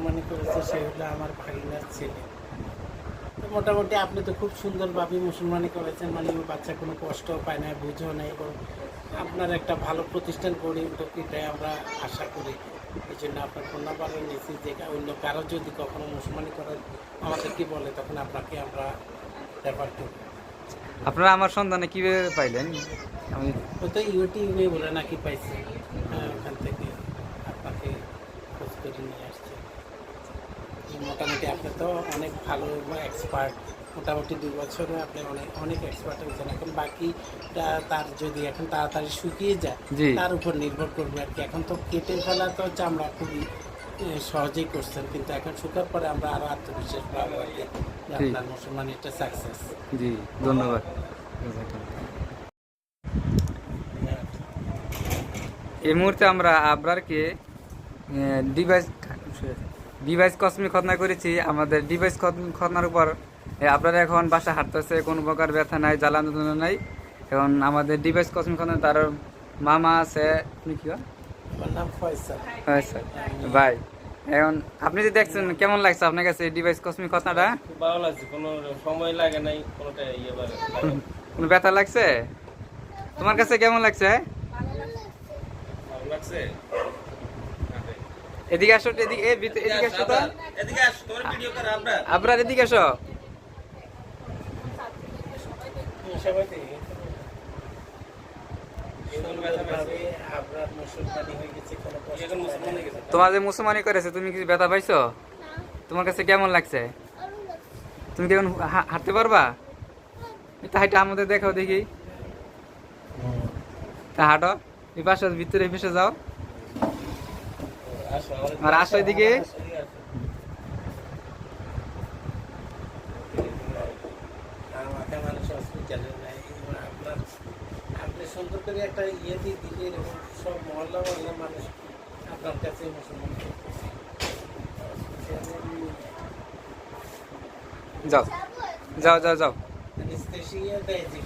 মুসলমানি করেছে সে হলো আমার ভাগিনার ছেলে। তো মোটামুটি আপনি তো খুব সুন্দরভাবে মুসলমানি করেছেন, মানে বাচ্চা কোনো কষ্ট পায় না, বুঝেও নেই, এবং আপনার একটা ভালো প্রতিষ্ঠান গড়ে উঠুক এটাই আমরা আশা করি। এই জন্য আপনার ফোন নাম্বারও নিয়েছি যে অন্য কারো যদি কখনো মুসলমানি করার আমাদেরকে বলে তখন আপনাকে আমরা রেফার করব। আপনারা আমার সন্তানে কিভাবে পাইলেন? আমি ও তো ইউটিউবে বলে নাকি পাইছে, ওখান থেকে আপনাকে খোঁজ করে নিয়ে আসছে। মোটামুটি আপনি তো অনেক ভালো এক্সপার্ট, মোটামুটি 2 বছরে আপনি অনেক অনেক এক্সপার্ট হয়েছেন। এখন বাকিটা তার যদি এখন তাড়াতাড়ি শুকিয়ে যায় জি। তার উপর নির্ভর করবে আর কি। এখন তো কেটে ফেলা তো চামড়া খুবই সহজেই করছেন, কিন্তু এখন শুকার পরে আমরা আরও আত্মবিশ্বাস পাবো আর কি যে আপনার মুসলমানিটা সাকসেস। জি, ধন্যবাদ। এই মুহূর্তে আমরা আবরারকে ডিভাইস ডিভাইস কসমিক খতনা করেছি। আমাদের ডিভাইস খতনার উপর আপনারা এখন বাসা হাঁটতেছে, কোনো প্রকার ব্যথা নাই, জ্বালা যন্ত্রণা নাই। এখন আমাদের ডিভাইস কসমিক খতনা তার মামা আছে, আপনি কি হয়? আমার নাম ফয়সাল। স্যার ভাই, এখন আপনি যে দেখছেন কেমন লাগছে আপনার কাছে ডিভাইস কসমিক খতনাটা? খুব ভালো লাগছে, কোনো সময় লাগে নাই, কোনোটা কোনো ব্যথা লাগছে? তোমার কাছে কেমন লাগছে? ভালো লাগছে। এদিকে আসো, এদিকে এদিকে আসো তো, এদিকে আস, তোমার ভিডিও করে আমরা আবরার এদিকে আসো। সবাই থেকে আপনার মুসলমানি হয়ে গেছে, কোনো কষ্ট এখন পায় না। মুসলমান হয়ে গেছে। তোমার যে মুসলমানি করেছে তুমি কি ব্যথা পাইছো? তোমার কাছে কেমন লাগছে? তুমি কি এখন হাঁটতে পারবা? তা হাঁটা আমাদের দেখাও দেখি। তা হাঁটো, এই পাশে ভিতরে এই পাশে যাও, আসো, আর আসো এদিকে। আমাকে মানুষ হসপিটালে নাই, আপনার আপনি সুন্দর করে একটা ইয়ে দিয়ে দিলে এরকম সব মহল্লা মানুষ আপনার কাছে মুসলমান করতেছে। যাও যাও যাও যাও। Anestesia দেয় যে